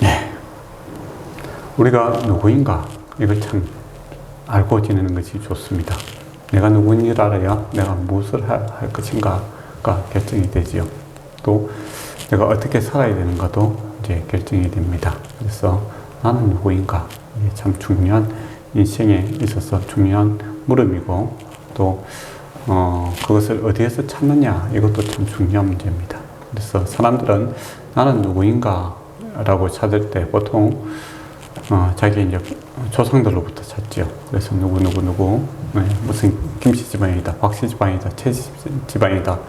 예. 우리가 누구인가 이걸 참 알고 지내는 것이 좋습니다. 내가 누구인지를 알아야 내가 무엇을 할 것인가가 결정이 되지요. 또 내가 어떻게 살아야 되는가도 이제 결정이 됩니다. 그래서 나는 누구인가, 이게 참 중요한, 인생에 있어서 중요한 물음이고, 또 그것을 어디에서 찾느냐, 이것도 참 중요한 문제입니다. 그래서 사람들은 나는 누구인가 라고 찾을 때 보통 자기 이제 조상들로부터 찾지요. 그래서 누구 무슨 김씨 집안이다, 박씨 집안이다, 최씨 집안이다,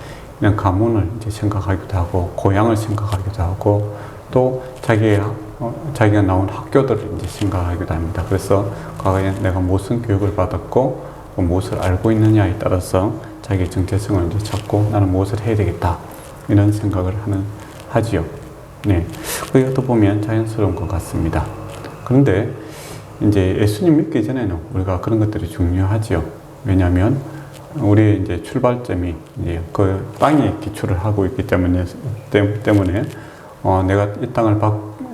이런 가문을 이제 생각하기도 하고, 고향을 생각하기도 하고, 또 자기가 나온 학교들을 이제 생각하기도 합니다. 그래서 과거에 내가 무슨 교육을 받았고 무엇을 알고 있느냐에 따라서 자기의 정체성을 이제 찾고 나는 무엇을 해야 되겠다, 이런 생각을 하지요. 네, 그게 어떻게 보면 자연스러운 것 같습니다. 그런데 이제 예수님 믿기 전에는 우리가 그런 것들이 중요하지요. 왜냐하면 우리의 이제 출발점이 이제 그 땅에 기초를 하고 있기 때문에 내가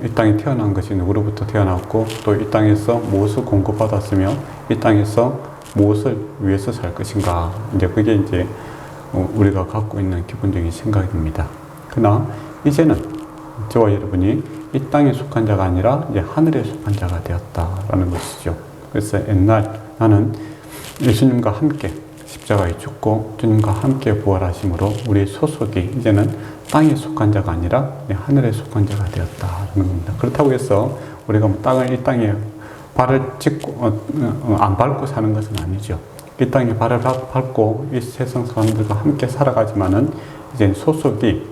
이 땅에 태어난 것이 누구로부터 태어났고, 또 이 땅에서 무엇을 공급받았으며 이 땅에서 무엇을 위해서 살 것인가, 이제 그게 이제 우리가 갖고 있는 기본적인 생각입니다. 그러나 이제는 저와 여러분이 이 땅에 속한 자가 아니라 이제 하늘에 속한 자가 되었다라는 것이죠. 그래서 옛날 나는 예수님과 함께 십자가에 죽고 주님과 함께 부활하심으로 우리의 소속이 이제는 땅에 속한 자가 아니라 하늘에 속한 자가 되었다라는 겁니다. 그렇다고 해서 우리가 이 땅에 발을 짚고 안 밟고 사는 것은 아니죠. 이 땅에 발을 밟고 이 세상 사람들과 함께 살아가지만은 이제 소속이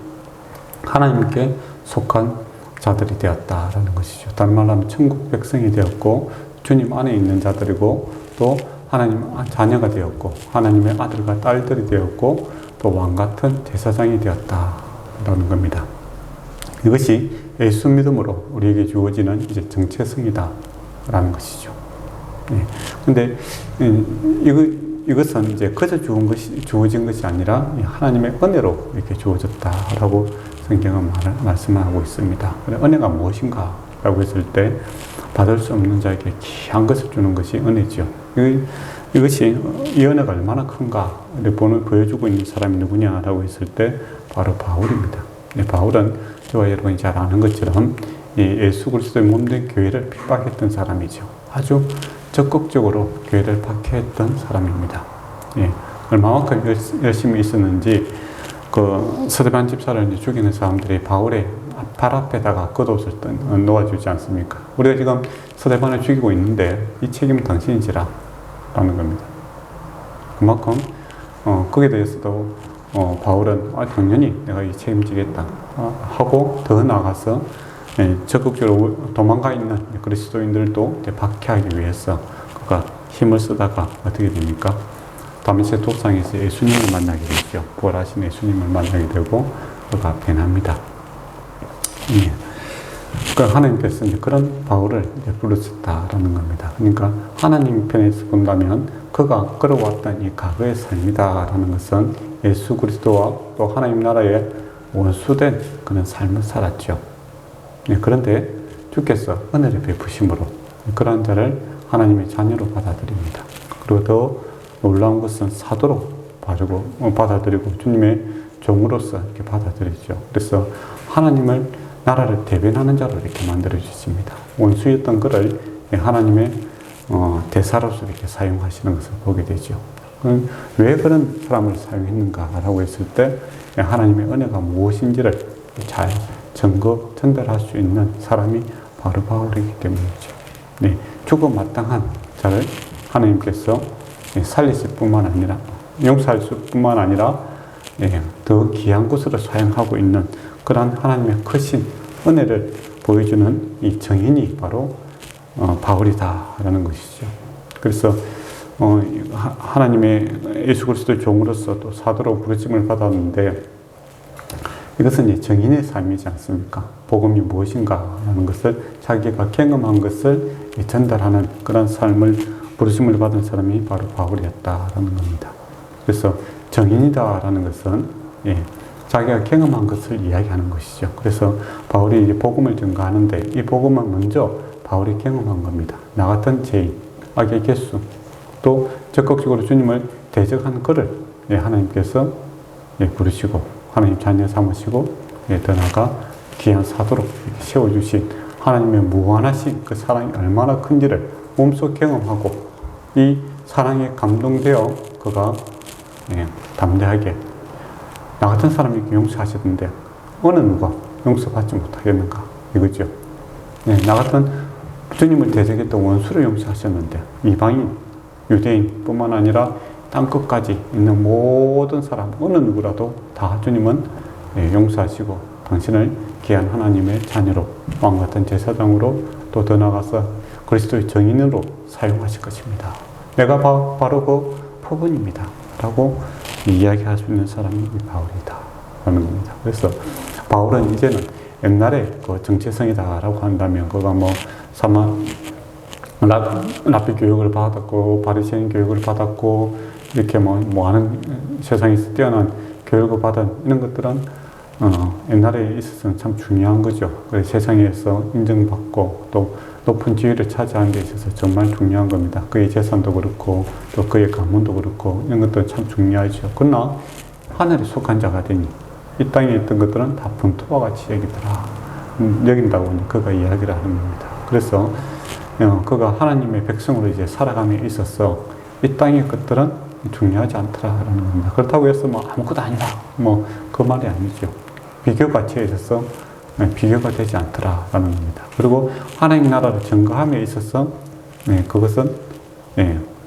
하나님께 속한 자들이 되었다라는 것이죠. 다른 말로 하면 천국 백성이 되었고, 주님 안에 있는 자들이고, 또 하나님 자녀가 되었고, 하나님의 아들과 딸들이 되었고, 또 왕같은 제사장이 되었다라는 겁니다. 이것이 예수 믿음으로 우리에게 주어지는 이제 정체성이다라는 것이죠. 그런데 이것은 이제 그저 주어진 것이 아니라 하나님의 은혜로 이렇게 주어졌다라고 성경은 말씀하고 있습니다. 은혜가 무엇인가 라고 했을 때 받을 수 없는 자에게 귀한 것을 주는 것이 은혜죠. 이것이 이 은혜가 얼마나 큰가를 보여주고 있는 사람이 누구냐라고 했을 때 바로 바울입니다. 바울은 저와 여러분이 잘 아는 것처럼 예수 그리스도의 몸된 교회를 핍박했던 사람이죠. 아주 적극적으로 교회를 박해했던 사람입니다. 얼마만큼 열심히 있었는지 그 스데반 집사를 이제 죽이는 사람들이 바울의 발 앞에다가 겉옷을 놓아주지 않습니까? 우리가 지금 스데반을 죽이고 있는데 이 책임은 당신이지라 라는 겁니다. 그만큼 거기에 대해서도 바울은 당연히 내가 이 책임지겠다 하고 더 나아가서 적극적으로 도망가 있는 그리스도인들도 박해하기 위해서 그가 힘을 쓰다가 어떻게 됩니까? 다메섹 도상에서 예수님을 만나게 되죠. 부활하신 예수님을 만나게 되고 그가 변합니다. 그러니까 하나님께서 이제 그런 바울을 이제 부르셨다라는 겁니다. 그러니까 하나님 편에서 본다면 그가 걸어왔던 이 과거의 삶이다라는 것은 예수 그리스도와 또 하나님 나라의 원수된 그런 삶을 살았죠. 그런데 주께서 은혜를 베푸심으로 그런 자를 하나님의 자녀로 받아들입니다. 그리고 더 놀라운 것은 사도로 받아들이고 주님의 종으로서 이렇게 받아들이죠. 그래서 하나님을 나라를 대변하는 자로 이렇게 만들어 주십니다. 원수였던 그를 하나님의 대사로서 이렇게 사용하시는 것을 보게 되죠. 왜 그런 사람을 사용했는가라고 했을 때 하나님의 은혜가 무엇인지를 잘 전달할 수 있는 사람이 바로 바울이기 때문이죠. 죽어 마땅한 자를 하나님께서 살리실 뿐만 아니라 용서할 뿐만 아니라 더 귀한 곳으로 사용하고 있는 그런 하나님의 크신 은혜를 보여주는 이 정인이 바로 바울이다라는 것이죠. 그래서 하나님의 예수 그리스도의 종으로서 또 사도로 부르심을 받았는데 이것은 이제 정인의 삶이지 않습니까? 복음이 무엇인가라는 것을 자기가 경험한 것을 전달하는 그런 삶을 부르심을 받은 사람이 바로 바울이었다라는 겁니다. 그래서 정인이다라는 것은 자기가 경험한 것을 이야기하는 것이죠. 그래서 바울이 이제 복음을 전가하는데 이 복음은 먼저 바울이 경험한 겁니다. 나 같은 죄인, 악의 개수, 또 적극적으로 주님을 대적한 그를 하나님께서 부르시고 하나님 자녀 삼으시고 더 나아가 귀한 사도로 세워주신 하나님의 무한하신 그 사랑이 얼마나 큰지를 몸소 경험하고 이 사랑에 감동되어 그가 담대하게 나 같은 사람이 용서하시던데 어느 누가 용서받지 못하겠는가 이거죠. 나 같은 주님을 대적했던 원수를 용서하셨는데 이방인, 유대인 뿐만 아니라 땅끝까지 있는 모든 사람 어느 누구라도 다 주님은 용서하시고 당신을 귀한 하나님의 자녀로 왕같은 제사장으로 또 더 나아가서 그리스도의 정인으로 사용하실 것입니다. 내가 바로 그 표본입니다 라고 이야기할 수 있는 사람이 바울이다 라는 겁니다. 그래서 바울은 이제는 옛날에 그 정체성이다 라고 한다면 그가 뭐 랍비 교육을 받았고 바리새인 교육을 받았고 이렇게 뭐 하는 세상에서 뛰어난 교육을 받은 이런 것들은 옛날에 있어서는 참 중요한 거죠. 그래서 세상에서 인정받고 또 높은 지위를 차지하는 데 있어서 정말 중요한 겁니다. 그의 재산도 그렇고 또 그의 가문도 그렇고 이런 것들은 참 중요하죠. 그러나 하늘에 속한 자가 되니 이 땅에 있던 것들은 다 분토와 같이 여긴다고 그가 이야기를 하는 겁니다. 그래서 그가 하나님의 백성으로 이제 살아감에 있어서 이 땅의 것들은 중요하지 않더라라는 겁니다. 그렇다고 해서 뭐 아무것도 아니다 뭐 그 말이 아니죠. 비교 가치에 있어서 비교가 되지 않더라라는 겁니다. 그리고 하나님 나라를 증거함에 있어서 그것은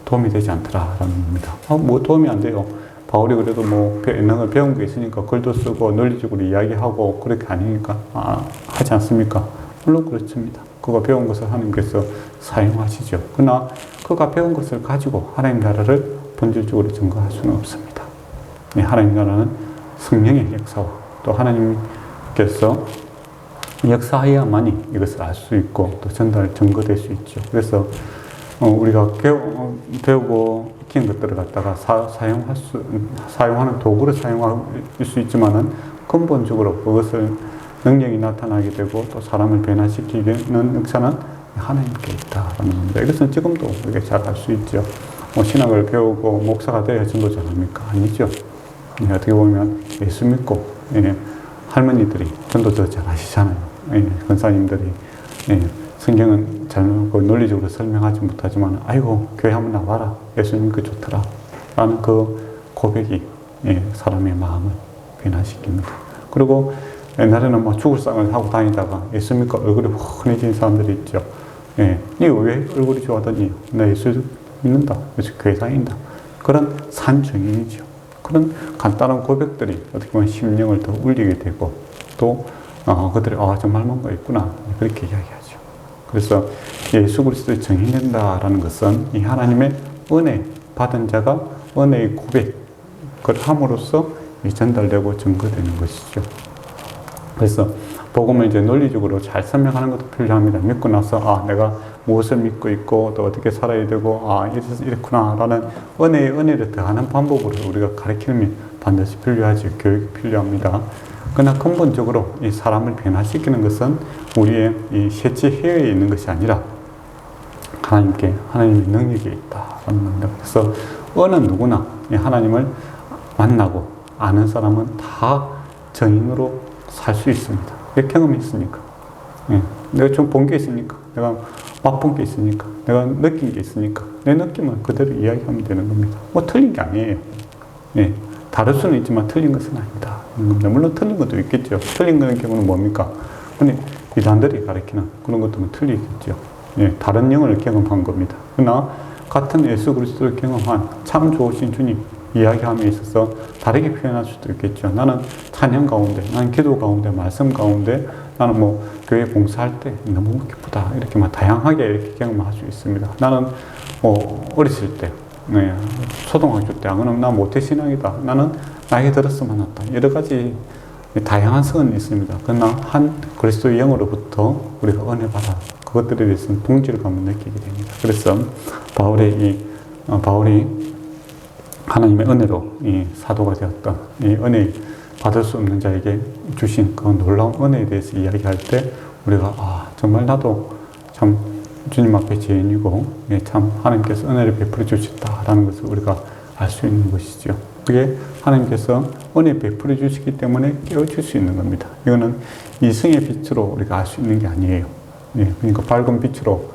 도움이 되지 않더라라는 겁니다. 뭐 도움이 안 돼요. 바울이 그래도 뭐 옛날에 배운 게 있으니까 글도 쓰고 논리적으로 이야기하고 그렇게 아니니까 하지 않습니까? 물론 그렇습니다. 그가 배운 것을 하나님께서 사용하시죠. 그러나 그가 배운 것을 가지고 하나님 나라를 본질적으로 증거할 수는 없습니다. 하나님 나라는 성령의 역사와 또 하나님께서 역사해야만이 이것을 알 수 있고 또 증거될 수 있죠. 그래서 우리가 배우고 익힌 것들을 갖다가 사용하는 도구로 사용할 수 있지만은 근본적으로 그것을 능력이 나타나게 되고 또 사람을 변화시키는 역사는 하나님께 있다라는 겁니다. 이것은 지금도 우리가 잘 알 수 있죠. 신학을 배우고 목사가 돼야 전도자입니까? 아니죠. 어떻게 보면 예수 믿고 할머니들이 전도자 잘 하시잖아요. 권사님들이 성경은 잘 논리적으로 설명하지 못하지만 아이고 교회 한번 나와라 예수 믿고 좋더라 라는 그 고백이 사람의 마음을 변화시킵니다. 그리고 옛날에는 뭐 죽을 상을 하고 다니다가 예수 믿고 얼굴이 훤해진 사람들이 있죠. 네 왜 얼굴이 좋아하더니 나 예수 믿는다 그래서 교회 다닌다 그런 산증인이죠. 그런 간단한 고백들이 어떻게 보면 심령을 더 울리게 되고 또 그들이 정말 뭔가 있구나 그렇게 이야기하죠. 그래서 예수 그리스도의 정인된다라는 것은 이 하나님의 은혜 받은 자가 은혜의 고백을 함으로써 전달되고 증거되는 것이죠. 그래서 복음을 이제 논리적으로 잘 설명하는 것도 필요합니다. 믿고 나서 내가 무엇을 믿고 있고 또 어떻게 살아야 되고 이렇구나라는 은혜를 더하는 방법으로 우리가 가르치면 반드시 필요하죠. 교육이 필요합니다. 그러나 근본적으로 이 사람을 변화시키는 것은 우리의 이 셋째 해외에 있는 것이 아니라 하나님의 능력이 있다라는 겁니다. 그래서 어느 누구나 이 하나님을 만나고 아는 사람은 다 정인으로 살 수 있습니다. 왜 경험이 있으니까. 내가 좀 본 게 있으니까. 내가 맛본 게 있으니까. 내가 느낀 게 있으니까. 내 느낌은 그대로 이야기하면 되는 겁니다. 뭐 틀린 게 아니에요. 다를 수는 있지만 틀린 것은 아니다. 물론 틀린 것도 있겠죠. 틀린 경우는 뭡니까? 근데 이단들이 가르치는 그런 것들은 틀리겠죠. 다른 영을 경험한 겁니다. 그러나 같은 예수 그리스도를 경험한 참 좋으신 주님 이야기함에 있어서 다르게 표현할 수도 있겠죠. 나는 찬양 가운데, 나는 기도 가운데, 말씀 가운데, 나는 뭐 교회 봉사할 때 너무 기쁘다. 이렇게 막 다양하게 이렇게 경험할 수 있습니다. 나는 어렸을 때, 초등학교 때, 그럼 나 모태신앙이다. 나는 나이가 들어서 만났다. 여러 가지 다양한 성은 있습니다. 그러나 한 그리스도의 영으로부터 우리가 은혜 받아 그것들에 대해서는 동질감을 느끼게 됩니다. 그래서 바울이 하나님의 은혜로 이 사도가 되었던 이 은혜의 받을 수 없는 자에게 주신 그 놀라운 은혜에 대해서 이야기할 때 우리가 정말 나도 참 주님 앞에 죄인이고 참 하나님께서 은혜를 베풀어 주셨다라는 것을 우리가 알 수 있는 것이죠. 그게 하나님께서 은혜 베풀어 주시기 때문에 깨어질 수 있는 겁니다. 이거는 이승의 빛으로 우리가 알 수 있는 게 아니에요. 그러니까 밝은 빛으로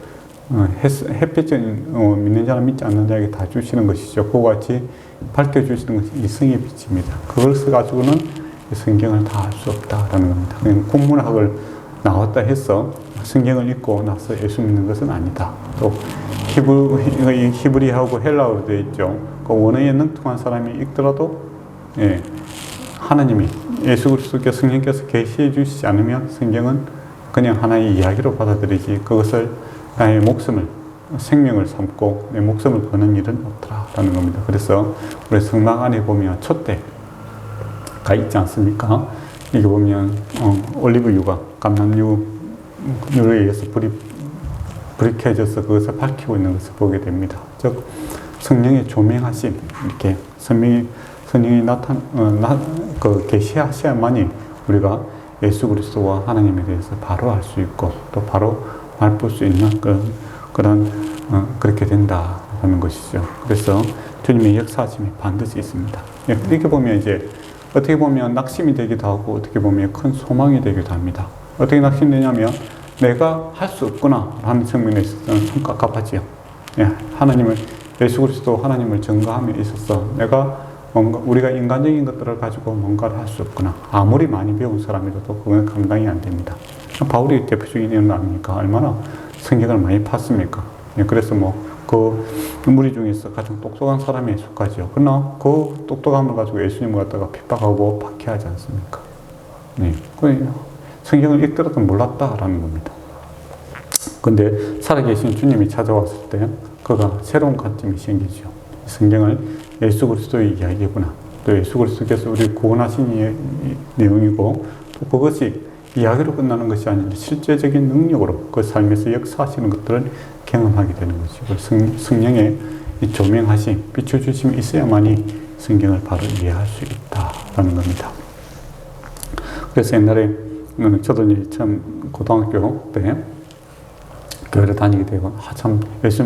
햇빛을 믿는 자는 믿지 않는 자에게 다 주시는 것이죠. 그와 같이 밝혀주시는 것이 이승의 빛입니다. 그걸 써가지고는 성경을 다 알 수 없다라는 겁니다. 그냥 국문학을 나왔다 해서 성경을 읽고 나서 예수 믿는 것은 아니다. 또 히브리하고 헬라어로 되어 있죠. 그 원어에 능통한 사람이 읽더라도 하나님이 예수 그리스도께서 성령께서 계시해 주시지 않으면 성경은 그냥 하나의 이야기로 받아들이지 그것을 나의 목숨을 생명을 삼고 내 목숨을 거는 일은 없더라라는 겁니다. 그래서 우리 성막 안에 보면 촛대가 있지 않습니까? 이게 보면 올리브유가 감람유에 의해서 불이 켜져서 그것을 밝히고 있는 것을 보게 됩니다. 즉 성령의 조명하심, 이렇게 성령이 계시하셔야만이 우리가 예수 그리스도와 하나님에 대해서 바로 알 수 있고 또 바로 맛볼 수 있는 그렇게 된다라는 것이죠. 그래서 주님의 역사하심이 반드시 있습니다. 이렇게 보면 이제 어떻게 보면 낙심이 되기도 하고 어떻게 보면 큰 소망이 되기도 합니다. 어떻게 낙심되냐면 내가 할 수 없구나 하는 측면에 있어서는 참 깝깝하지요. 하나님을 예수 그리스도 하나님을 증거함에 있어서 내가 뭔가 우리가 인간적인 것들을 가지고 뭔가를 할 수 없구나. 아무리 많이 배운 사람이라도 그건 감당이 안 됩니다. 바울이 대표적인 예는 아닙니까? 얼마나 성경을 많이 팠습니까? 그래서 그 무리 중에서 가장 똑똑한 사람에 속하죠. 그러나 그 똑똑함을 가지고 예수님을 갖다가 핍박하고 박해하지 않습니까? 성경을 읽더라도 몰랐다라는 겁니다. 근데 살아계신 주님이 찾아왔을 때 그가 새로운 관점이 생기죠. 성경을 예수 그리스도의 이야기구나. 또 예수 그리스도께서 우리를 구원하신 내용이고 또 그것이 이야기로 끝나는 것이 아니라 실제적인 능력으로 그 삶에서 역사하시는 것들을 경험하게 되는 것이고 성령의 이 조명하심, 비춰주심이 있어야만이 성경을 바로 이해할 수 있다라는 겁니다. 그래서 옛날에 저도 이제 처음 고등학교 때 교회를 다니게 되고 참 예수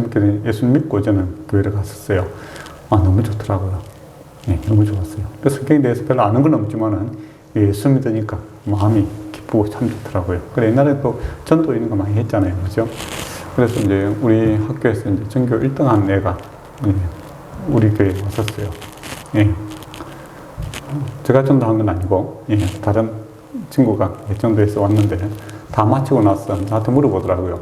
믿고 저는 교회를 갔었어요. 너무 좋더라고요. 너무 좋았어요. 그래서 성경에 대해서 별로 아는 건 없지만은 예수 믿으니까 마음이 기쁘고 참 좋더라고요. 그래 옛날에 또 전도 있는 거 많이 했잖아요, 그렇죠? 그래서 이제 우리 학교에서 이제 전교 1등한 애가 우리 교회에 왔었어요. 제가 전도한 건 아니고 다른 친구가 전도해서 왔는데 다 마치고 나서 나한테 물어보더라고요.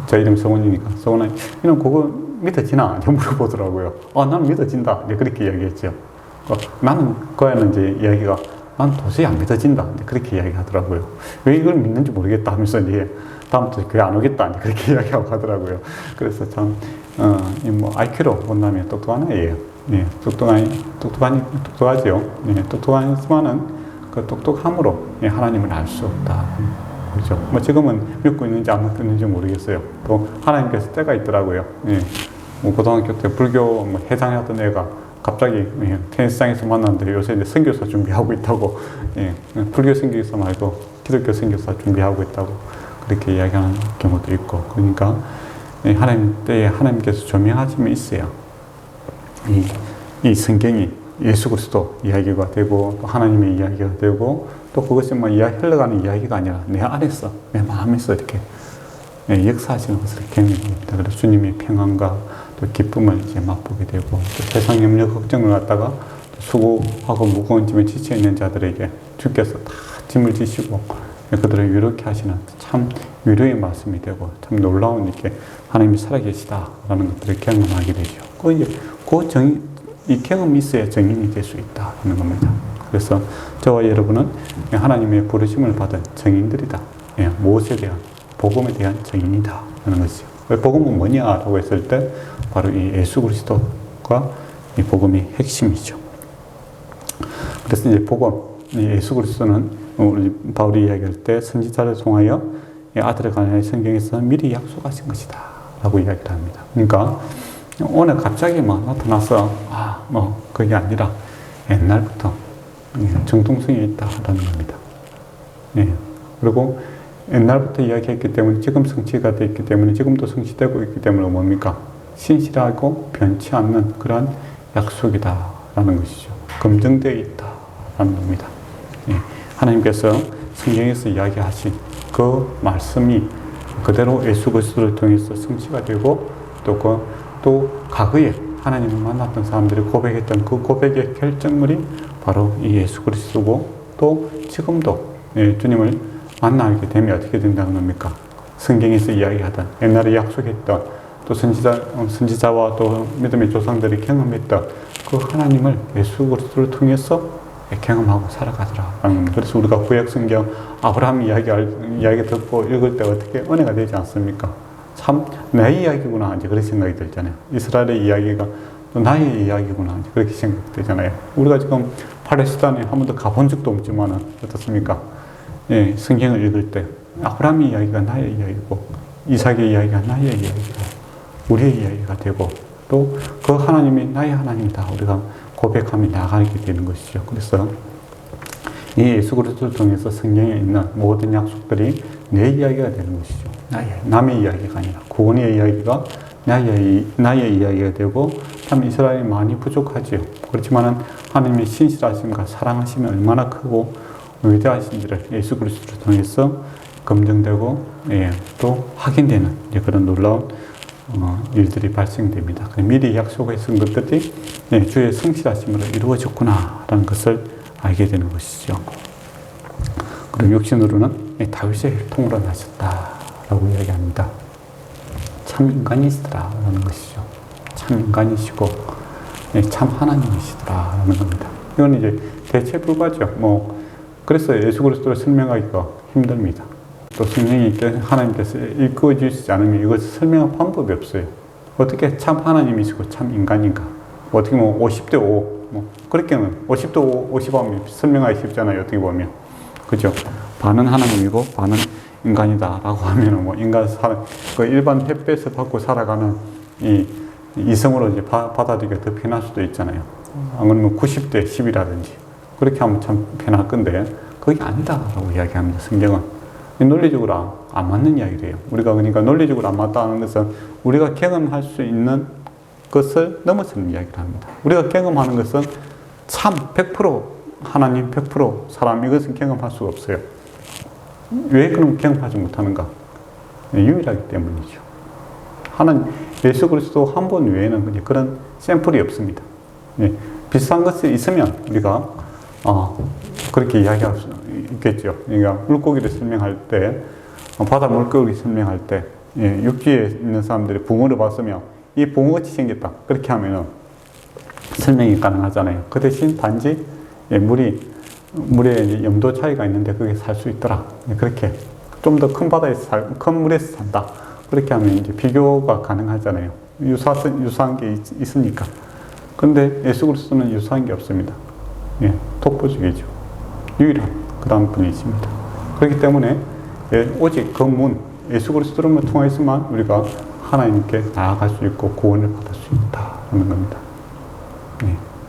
제 이름 성훈이니까 성훈아 이런 그거 믿어지나? 이렇게 물어보더라고요. 나는 믿어진다. 이제 그렇게 이야기했죠. 나는 그 애는 이제 이야기가 난 도저히 안 믿어진다. 이제 그렇게 이야기하더라고요. 왜 이걸 믿는지 모르겠다 하면서 이제 다음부터 교회 안 오겠다. 이제 그렇게 이야기하고 하더라고요. 그래서 참 IQ로 본다면 똑똑한 애예요. 똑똑하죠. 똑똑하지만은 그 똑똑함으로 해하나님을 알 수 없다. 그렇죠. 지금은 믿고 있는지 안 믿고 있는지 모르겠어요. 또 하나님께서 때가 있더라고요. 고등학교 때 불교 해당하던 애가 갑자기 테니스장에서 만났는데 요새 이제 선교사 준비하고 있다고, 불교 선교사 말고 기독교 선교사 준비하고 있다고 그렇게 이야기하는 경우도 있고, 그러니까 하나님 때에 하나님께서 조명하심이 있어요. 이 성경이 예수 그리스도 이야기가 되고 또 하나님의 이야기가 되고 또 그것이 흘러가는 이야기가 아니라 내 안에서 내 마음에서 이렇게 역사하시는 것을 경험합니다. 그래서 주님의 평안과 또 기쁨을 이제 맛보게 되고 또 세상 염려 걱정을 갖다가 수고하고 무거운 짐에 지쳐 있는 자들에게 주께서 다 짐을 지시고 그들을 위로케 하시는 참 위로의 말씀이 되고 참 놀라운 이렇게 하나님이 살아계시다라는 것들을 경험하게 되죠. 이 경험이 있어야 정인이 될 수 있다는 겁니다. 그래서 저와 여러분은 하나님의 부르심을 받은 정인들이다. 무엇에 대한 복음에 대한 정인이다 하는 것이죠. 복음은 뭐냐라고 했을 때 바로 이 예수 그리스도가 이 복음의 핵심이죠. 그래서 이제 복음, 예수 그리스도는 우리 바울이 이야기할 때 선지자를 통하여 아들에 관하여 성경에서 미리 약속하신 것이다 라고 이야기를 합니다. 그러니까 오늘 갑자기 나타나서 그게 아니라 옛날부터 정통성이 있다라는 겁니다. 예. 그리고 옛날부터 이야기했기 때문에 지금 성취가 되어 있기 때문에 지금도 성취되고 있기 때문에 뭡니까? 신실하고 변치 않는 그러한 약속이다라는 것이죠. 검증되어 있다라는 겁니다. 예. 하나님께서 성경에서 이야기하신 그 말씀이 그대로 예수 그리스도를 통해서 성취가 되고 또 과거에 하나님을 만났던 사람들이 고백했던 그 고백의 결정물이 바로 이 예수 그리스도고 또 지금도 주님을 만나게 되면 어떻게 된다는 겁니까? 성경에서 이야기하던 옛날에 약속했던 또 선지자와 또 믿음의 조상들이 경험했던 그 하나님을 예수 그리스도를 통해서 경험하고 살아가더라라는 겁니다. 그래서 우리가 구약 성경 아브라함 이야기 듣고 읽을 때 어떻게 은혜가 되지 않습니까? 참 내 이야기구나 이제 그렇게 생각이 들잖아요. 이스라엘의 이야기가 또 나의 이야기구나 이제 그렇게 생각되잖아요. 우리가 지금 팔레스타인에 한 번도 가본 적도 없지만은 어떻습니까? 예, 성경을 읽을 때 아브라함의 이야기가 나의 이야기고 이삭의 이야기가 나의 이야기고 우리의 이야기가 되고 또 그 하나님이 나의 하나님이다 우리가 고백하며 나가게 되는 것이죠. 그래서 이 예수 그리스도를 통해서 성경에 있는 모든 약속들이 내 이야기가 되는 것이죠. 남의 이야기가 아니라 구원의 이야기가 나의 이야기가 되고 참 이스라엘이 많이 부족하지요. 그렇지만은 하나님의 신실하심과 사랑하심이 얼마나 크고 위대하신지를 예수 그리스도를 통해서 검증되고 또 확인되는 그런 놀라운 일들이 발생됩니다. 미리 약속했던 것들이 주의 성실하심으로 이루어졌구나라는 것을 알게 되는 것이죠. 그리고 육신으로는 다윗의 혈통으로 나셨다라고 이야기합니다. 참 인간이시더라라는 것이죠. 참 인간이시고 참 하나님이시더라라는 겁니다. 이건 이제 대체불가죠. 그래서 예수 그리스도를 설명하기가 힘듭니다. 또 성령이 하나님께서 이끌어 주시지 않으면 이것을 설명할 방법이 없어요. 어떻게 참 하나님이시고 참 인간인가? 어떻게 보면 50대 5, 그렇게는 50대 5, 50하면 설명하기 쉽잖아요. 어떻게 보면. 그죠? 반은 하나님이고 반은 인간이다라고 하면은 인간 그 일반 햇볕을 받고 살아가는 이성으로 이제 받아들이기가 더 편할 수도 있잖아요. 안 그러면 90대 10이라든지 그렇게 하면 참 편할 건데 그게 아니다라고 이야기합니다. 성경은. 논리적으로 안 맞는 이야기래요. 우리가 그러니까 논리적으로 안 맞다는 것은 우리가 경험할 수 있는 것을 넘어서는 이야기를 합니다. 우리가 경험하는 것은 참 100% 하나님 100% 사람 이것은 경험할 수가 없어요. 왜 그럼 경험하지 못하는가? 유일하기 때문이죠. 하나님 예수 그리스도 한 번 외에는 그런 샘플이 없습니다. 비슷한 것이 있으면 우리가 그렇게 이야기할 수 있겠죠. 그러니까 물고기를 설명할 때, 바다 물고기 설명할 때, 육지에 있는 사람들이 붕어를 봤으면 이 붕어같이 생겼다. 그렇게 하면은 설명이 가능하잖아요. 그 대신 단지 물에 염도 차이가 있는데 그게 살 수 있더라. 그렇게 좀 더 큰 바다에서 큰 물에서 산다. 그렇게 하면 이제 비교가 가능하잖아요. 유사한 게 있으니까. 그런데 예수 그리스도는 유사한 게 없습니다. 독보적이죠. 유일한 그런 분이십니다. 그렇기 때문에 오직 그 문, 예수 그리스도를 통해서만 우리가 하나님께 나아갈 수 있고 구원을 받을 수 있다는 겁니다.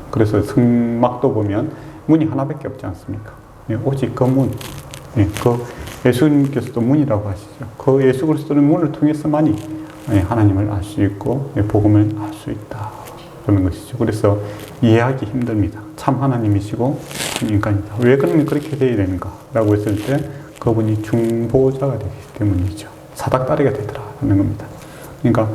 그래서 성막도 보면 문이 하나밖에 없지 않습니까? 오직 그 문, 그 예수님께서도 문이라고 하시죠. 그 예수 그리스도의 문을 통해서만이 하나님을 알 수 있고 복음을 알 수 있다. 그런 것이죠. 그래서 이해하기 힘듭니다. 참 하나님이시고 참 인간이다. 왜 그러면 그렇게 되어야 되는가? 라고 했을 때 그분이 중보자가 되기 때문이죠. 사닥다리가 되더라는 겁니다. 그러니까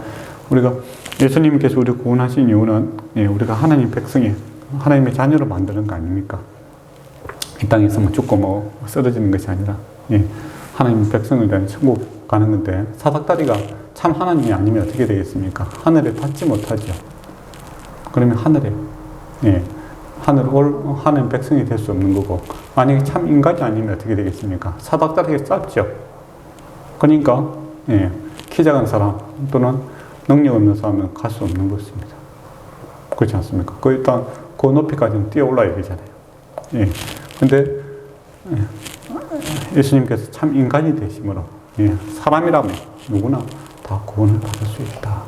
우리가 예수님께서 우리를 구원하신 이유는 우리가 하나님 백성이 하나님의 자녀로 만드는 거 아닙니까? 이 땅에서만 죽고 쓰러지는 것이 아니라 하나님 백성을 위한 천국 가는 건데 사닥다리가 참 하나님이 아니면 어떻게 되겠습니까? 하늘에 닿지 못하죠. 그러면 하늘에 하늘 백성이 될 수 없는 거고 만약에 참 인간이 아니면 어떻게 되겠습니까? 사닥다리가 짧죠. 그러니까 키 작은 사람 또는 능력 없는 사람은 갈 수 없는 것입니다. 그렇지 않습니까? 일단 그 높이까지는 뛰어 올라야 되잖아요. 근데 예수님께서 참 인간이 되심으로 사람이라면 누구나 다 구원을 받을 수 있다.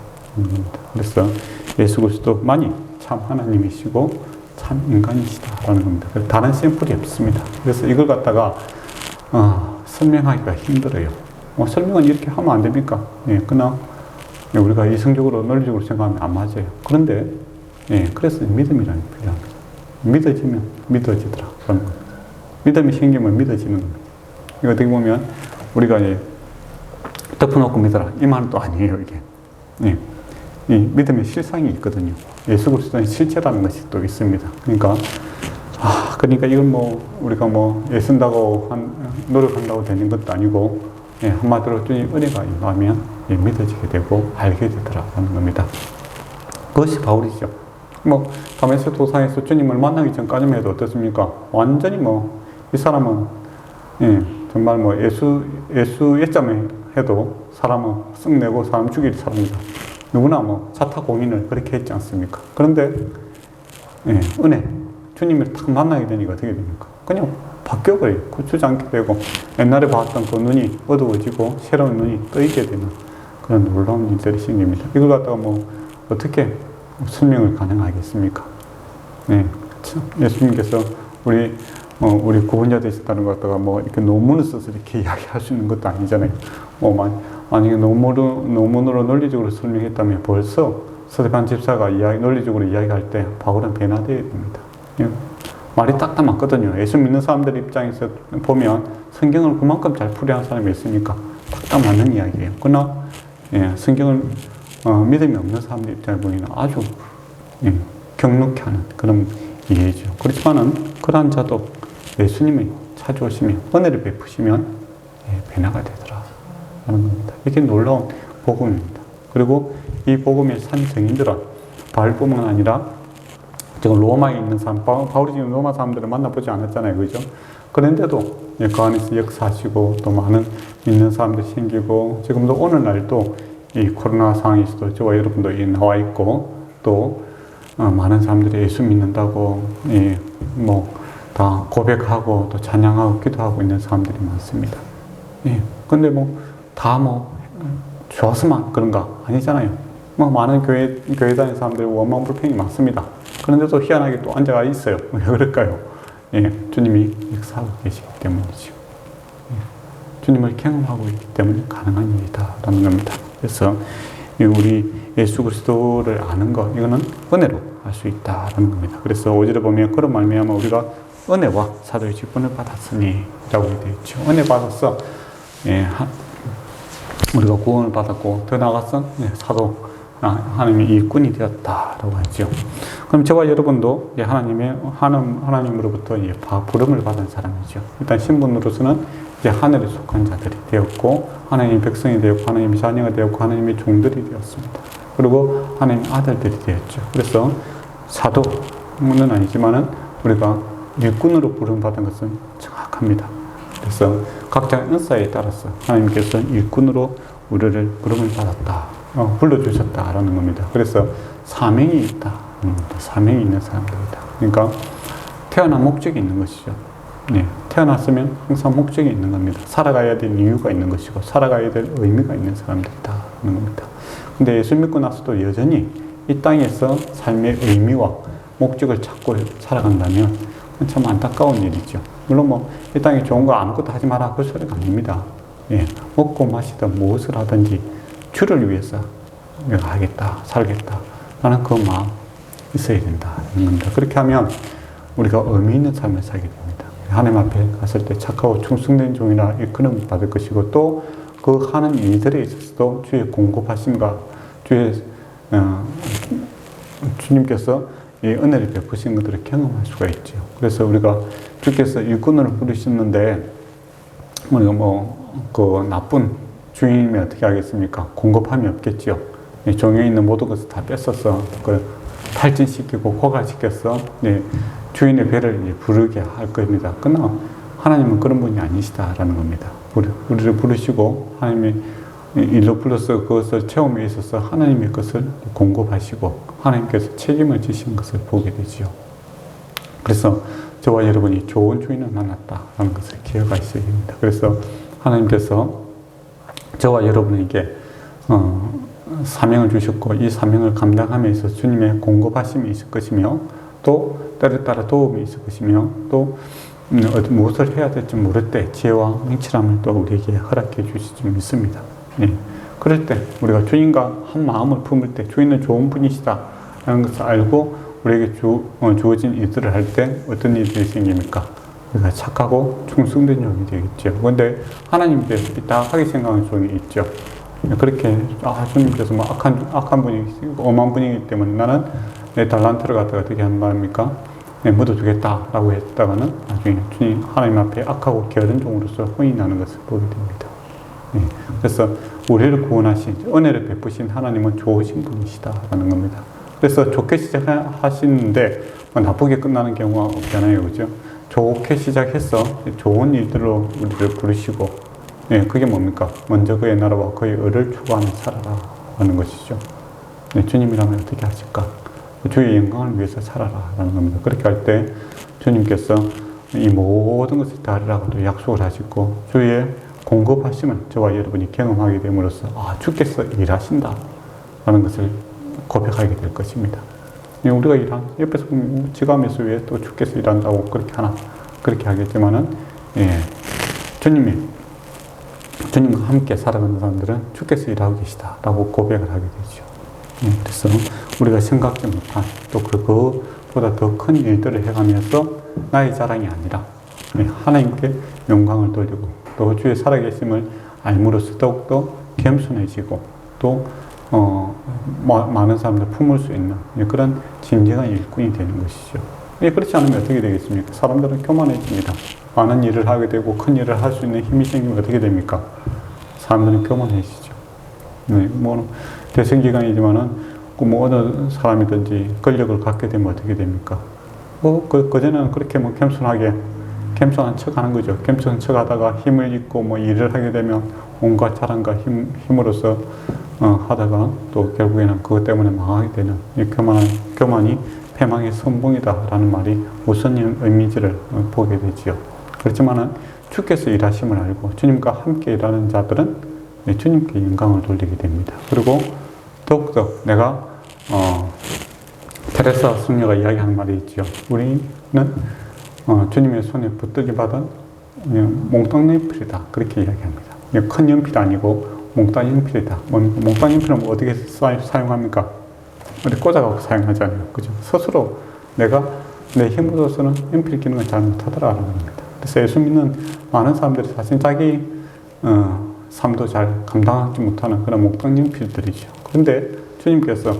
그래서 예수 그리스도만이 참 하나님이시고 참 인간이시다라는 겁니다. 다른 샘플이 없습니다. 그래서 이걸 갖다가 설명하기가 힘들어요. 설명은 이렇게 하면 안 됩니까? 예, 그냥 우리가 이성적으로 논리적으로 생각하면 안 맞아요. 그런데 그래서 믿음이라는 게 필요한 거죠. 믿어지면 믿어지더라. 그런 겁니다. 믿음이 생기면 믿어지는 겁니다. 이거 어떻게 보면 우리가 덮어놓고 믿어라 이 말은 또 아니에요. 이게 이 믿음의 실상이 있거든요. 예수 그리스도의 실체라는 것이 또 있습니다. 그러니까 이건 우리가 애쓴다고 노력한다고 되는 것도 아니고 한마디로 주님 은혜가 임하면 믿어지게 되고 알게 되더라라는 겁니다. 그것이 바울이죠. 다메섹 도상에서 주님을 만나기 전까지만 해도 어떻습니까? 완전히 이 사람은 정말 예수 예자만 해도 사람은 썩내고 사람 죽일 사람이다. 누구나 자타공인을 그렇게 했지 않습니까? 그런데 은혜 주님을 딱 만나게 되니까 어떻게 됩니까? 그냥 바뀌어버려요. 고추지 않게 되고 옛날에 봤던 그 눈이 어두워지고 새로운 눈이 뜨이게 되는 그런 놀라운 일들이 생깁니다. 이걸 갖다가 어떻게 설명을 가능하겠습니까? 예수님께서 우리 구원자 되셨다는 것 갖다가 이렇게 논문을 써서 이렇게 이야기할 수 있는 것도 아니잖아요. 만약에 논문으로 논리적으로 설명했다면 벌써 스데반 집사가 논리적으로 이야기할 때 바울은 변화되어야 됩니다. 말이 딱 맞거든요. 예수 믿는 사람들 입장에서 보면 성경을 그만큼 잘 풀이한 사람이 있으니까 딱 맞는 이야기예요. 그러나 성경을 믿음이 없는 사람들 입장에 보면 아주 경록해 하는 그런 이해죠. 그렇지만은 그러한 자도 예수님이 찾아오시면 은혜를 베푸시면 변화가 되더라 하는 겁니다. 이게 놀라운 복음입니다. 그리고 이 복음의 산 증인들은 바울뿐만 아니라 지금 로마에 있는 사람, 바울이 지금 로마 사람들을 만나보지 않았잖아요. 그죠? 그런데도 그 안에서 역사하시고 또 많은 믿는 사람들이 생기고 지금도 오늘날도 이 코로나 상황에서도 저와 여러분도 나와 있고 또 많은 사람들이 예수 믿는다고 다 고백하고 또 찬양하고 기도하고 있는 사람들이 많습니다. 근데 다 좋아서만 그런가? 아니잖아요. 많은 교회 다니는 사람들이 원망 불평이 많습니다. 그런데도 희한하게 또 앉아가 있어요. 왜 그럴까요? 주님이 역사하고 계시기 때문이죠. 주님을 경험하고 있기 때문에 가능한 일이다라는 겁니다. 그래서 우리 예수 그리스도를 아는 것, 이거는 은혜로 할 수 있다라는 겁니다. 그래서 5절에 보면 그런 말미암아 우리가 은혜와 사도의 직분을 받았으니 라고 되어 있죠. 은혜 받았어. 우리가 구원을 받았고 더 나아가서 사도 하나님의 일꾼이 되었다라고 하죠. 그럼 저와 여러분도 하나님으로부터 부름을 받은 사람이죠. 일단 신분으로서는 이제 하늘에 속한 자들이 되었고 하나님의 백성이 되었고 하나님의 자녀가 되었고 하나님의 종들이 되었습니다. 그리고 하나님의 아들들이 되었죠. 그래서 사도는 아니지만은 우리가 일꾼으로 부름받은 것은 정확합니다. 그래서 각자 은사에 따라서 하나님께서 일꾼으로 우리를 부름을 받았다, 불러주셨다라는 겁니다. 그래서 사명이 있다, 사명이 있는 사람들이다. 그러니까 태어난 목적이 있는 것이죠. 태어났으면 항상 목적이 있는 겁니다. 살아가야 될 이유가 있는 것이고 살아가야 될 의미가 있는 사람들이다 하는 겁니다. 근데 예수 믿고 나서도 여전히 이 땅에서 삶의 의미와 목적을 찾고 살아간다면 참 안타까운 일이죠. 물론 이 땅에 좋은 거 아무것도 하지 마라 그 소리가 아닙니다. 먹고 마시든 무엇을 하든지 주를 위해서 내가 하겠다, 살겠다 라는 그 마음 있어야 된다는 겁니다. 그렇게 하면 우리가 의미 있는 삶을 살게 됩니다. 하나님 앞에 갔을 때 착하고 충성된 종이라 일컬음 받을 것이고 또 그 하는 일들에 있어서도 주의 공급하심과 주님께서 이 은혜를 베푸신 것들을 경험할 수가 있죠. 그래서 우리가 주께서 일꾼으로 부르셨는데 우리가 그 나쁜 주인이면 어떻게 하겠습니까? 공급함이 없겠죠. 종에 있는 모든 것을 다 뺏어서 그걸 탈진시키고 고갈시켜서 주인의 배를 부르게 할 겁니다. 그러나 하나님은 그런 분이 아니시다라는 겁니다. 우리를 부르시고 하나님의 일로 불러서 그것을 체험에 있어서 하나님의 것을 공급하시고 하나님께서 책임을 지신 것을 보게 되지요. 그래서 저와 여러분이 좋은 주인을 만났다라는 것을 기억하셔야 됩니다. 그래서 하나님께서 저와 여러분에게 사명을 주셨고 이 사명을 감당함에 있어서 주님의 공급하심이 있을 것이며 또 또 때에 따라 도움이 있을 것이며 또 무엇을 해야 될지 모를 때 지혜와 명철함을 또 우리에게 허락해 주실 줄 믿습니다. 예. 그럴 때 우리가 주님과 한 마음을 품을 때 주인은 좋은 분이시다 라는 것을 알고 우리에게 주어진 일들을 할 때 어떤 일들이 생깁니까? 우리가 착하고 충성된 종이 되겠죠. 그런데 하나님께서 다 하게 생각하는 종이 있죠. 그렇게 주님께서 뭐 악한 분이시고 엄한 분이기 때문에 나는 내 달란트를 갖다가 어떻게 한 말입니까? 묻어두겠다라고 했다가는 나중에 주님 하나님 앞에 악하고 게으른 종으로서 혼이 나는 것을 보게 됩니다. 예. 그래서 우리를 구원하신 은혜를 베푸신 하나님은 좋으신 분이시다라는 겁니다. 그래서 좋게 시작하시는데 나쁘게 끝나는 경우가 없잖아요, 그죠? 좋게 시작해서 좋은 일들로 우리를 부르시고, 예, 그게 뭡니까? 먼저 그의 나라와 그의 의를 추구하며 살아라 하는 것이죠. 예, 주님이라면 어떻게 하실까? 주의 영광을 위해서 살아라 라는 겁니다. 그렇게 할 때 주님께서 이 모든 것을 다 하리라고도 약속을 하시고 주의 공급하심을 저와 여러분이 경험하게 됨으로써 주께서 일하신다 라는 것을 고백하게 될 것입니다. 우리가 옆에서 지감에서 왜 또 주께서 일한다고 그렇게 하나 그렇게 하겠지만은 주님과 함께 살아가는 사람들은 주께서 일하고 계시다라고 고백을 하게 되죠. 그래서 우리가 생각지 못한 또 그거보다 더 큰 일들을 해가면서 나의 자랑이 아니라 하나님께 영광을 돌리고 또 주의 살아계심을 알므로써 더욱더 겸손해지고 또 많은 사람들 품을 수 있는 그런 진정한 일꾼이 되는 것이죠. 그렇지 않으면 어떻게 되겠습니까? 사람들은 교만해집니다. 많은 일을 하게 되고 큰 일을 할 수 있는 힘이 생기면 어떻게 됩니까? 사람들은 교만해지죠. 대선기간이지만은 어느 사람이든지 권력을 갖게 되면 어떻게 됩니까? 그전에는 그렇게 겸손한 척 하는 거죠. 겸손한 척 하다가 힘을 잃고 일을 하게 되면 온갖 자랑과 힘으로써 하다가 또 결국에는 그것 때문에 망하게 되는 이 교만이 패망의 선봉이다라는 말이 우선 의미지를 보게 되지요. 그렇지만은 주께서 일하심을 알고 주님과 함께 일하는 자들은 주님께 영광을 돌리게 됩니다. 그리고 더욱더 내가 테레사 승려가 이야기하는 말이 있죠. 우리는 주님의 손에 붙들게 받은 몽땅 연필이다. 그렇게 이야기합니다. 큰 연필이 아니고 몽땅 연필이다. 몽땅 연필은 어떻게 사용합니까? 어디 꽂아갖고 사용하잖아요. 그죠? 스스로 내가 내 힘으로서는 연필 기능을 잘 못하더라는 겁니다. 그래서 예수 믿는 많은 사람들이 사실 자기 삶도 잘 감당하지 못하는 그런 몽땅 연필들이죠. 그런데 주님께서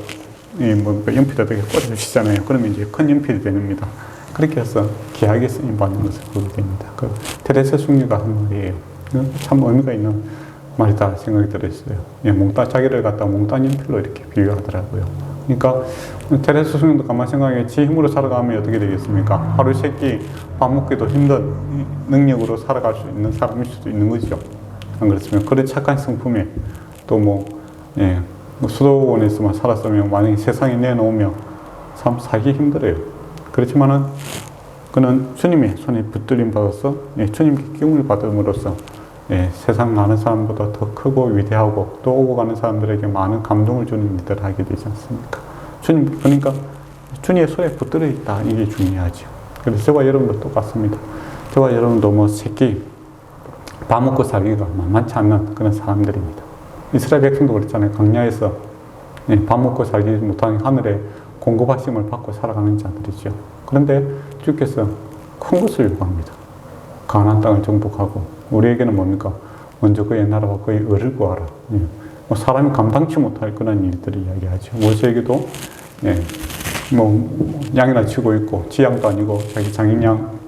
연필 어떻게 꽂아주시잖아요. 그러면 이제 큰 연필이 됩니다. 그렇게 해서 귀하게 쓰임받는 것을 보게 됩니다. 테레사 숙녀가 한 말이에요. 참 의미가 있는 말이다 생각이 들었어요. 자기를 갖다 몽땅 연필로 이렇게 비유하더라고요. 그러니까 테레사 숙녀도 가만히 생각해 지 힘으로 살아가면 어떻게 되겠습니까? 하루 세 끼 밥 먹기도 힘든 능력으로 살아갈 수 있는 사람일 수도 있는 거죠. 안 그렇습니까? 그런 착한 성품에 또 수도원에서만 살았으면 만약에 세상에 내놓으면 참 살기 힘들어요. 그렇지만은 그는 주님의 손에 붙들림 받아서 주님께 기움을 받음으로써 세상 많은 사람보다 더 크고 위대하고 또 오고 가는 사람들에게 많은 감동을 주는 일들을 하게 되지 않습니까? 그러니까 주님의 손에 붙들어 있다. 이게 중요하죠. 그래서 저와 여러분도 똑같습니다. 저와 여러분도 새끼 밥 먹고 살기가 만만치 않는 그런 사람들입니다. 이스라엘 백성도 그렇잖아요. 광야에서 밥 먹고 살기 못하는 하늘에 공급하심을 받고 살아가는 자들이죠. 그런데 주께서 큰 것을 요구합니다. 가나안 땅을 정복하고 우리에게는 뭡니까? 먼저 그의 나라와 그의 의를 구하라. 사람이 감당치 못할 그런 일들을 이야기하죠. 모세에게도 양이나 치고 있고 지양도 아니고 자기 장인양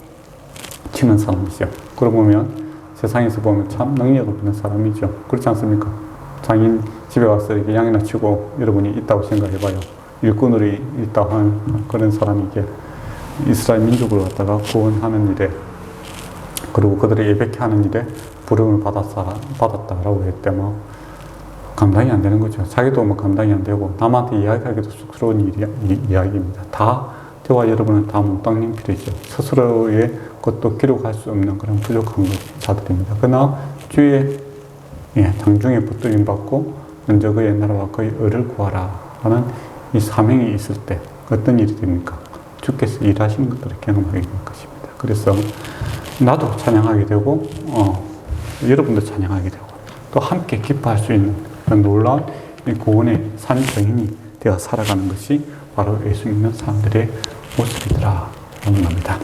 치는 사람이죠. 그러고 보면 세상에서 보면 참 능력 없는 사람이죠. 그렇지 않습니까? 장인 집에 와서 이렇게 양이나 치고 여러분이 있다고 생각해봐요. 일꾼으로 있다고 하는 그런 사람이 이게 이스라엘 민족을 갖다가 구원하는 일에 그리고 그들을 예배케 하는 일에 부름을 받았다라고 했을 때 감당이 안 되는 거죠. 자기도 감당이 안 되고 남한테 이야기하기도 쑥스러운 이야기입니다. 다 저와 여러분은 다 몽땅 연필이죠. 스스로의 것도 기록할 수 없는 그런 부족한 자들입니다. 그러나 주의 장중에 붙들림 받고 먼저 그의 나라와 그의 의를 구하라 하는 이 사명이 있을 때 어떤 일이 됩니까? 주께서 일하시는 것들을 경험하게 될 것입니다. 그래서 나도 찬양하게 되고 여러분도 찬양하게 되고 또 함께 기뻐할 수 있는 그런 놀라운 구원의 산 증인이 되어 살아가는 것이 바로 예수 믿는 사람들의 모습이더라라는 겁니다.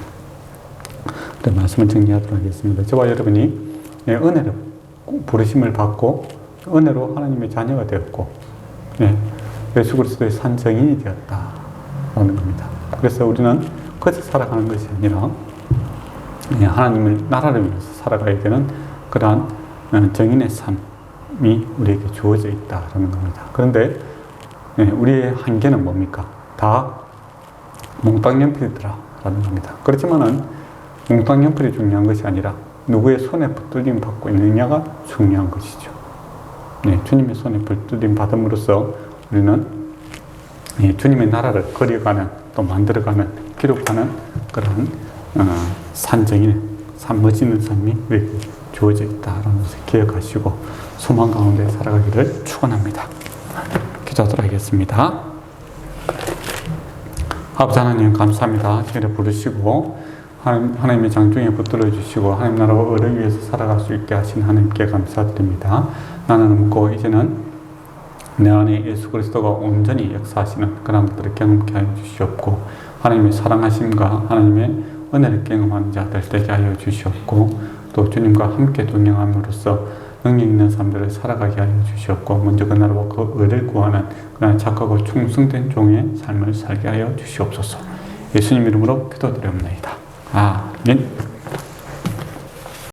네, 말씀을 정리하도록 하겠습니다. 저와 여러분이 은혜로 부르심을 받고 은혜로 하나님의 자녀가 되었고 예수 그리스도의 산 증인이 되었다라는 겁니다. 그래서 우리는 그저 살아가는 것이 아니라 하나님의 나라를 위해서 살아가야 되는 그러한 증인의 삶이 우리에게 주어져 있다라는 겁니다. 그런데 우리의 한계는 뭡니까? 다 몽땅연필이더라라는 겁니다. 그렇지만은 몽땅연필이 중요한 것이 아니라 누구의 손에 붙들림 받고 있느냐가 중요한 것이죠. 주님의 손에 붙들림 받음으로써 우리는 주님의 나라를 그려가는 또 만들어가는 기록하는 그런 산증인 삶 멋있는 삶이 우리에게 주어져 있다라는 것을 기억하시고 소망 가운데 살아가기를 축원합니다. 기도하도록 하겠습니다. 아버지 하나님 감사합니다. 저희를 부르시고 하나님의 장중에 붙들어 주시고 하나님 나라와 의를 위해서 살아갈 수 있게 하신 하나님께 감사드립니다. 나는 없고 이제는 내 안에 예수 그리스도가 온전히 역사하시는 그런 것들을 경험케 하여 주시옵고 하나님의 사랑하심과 하나님의 은혜를 경험하는 자들 되게 하여 주시옵고 또 주님과 함께 동행함으로써 능력 있는 삶들을 살아가게 하여 주시옵고 먼저 그 나라와 그 의를 구하는 그러나 착하고 충성된 종의 삶을 살게 하여 주시옵소서. 예수님 이름으로 기도드립니다. 아멘.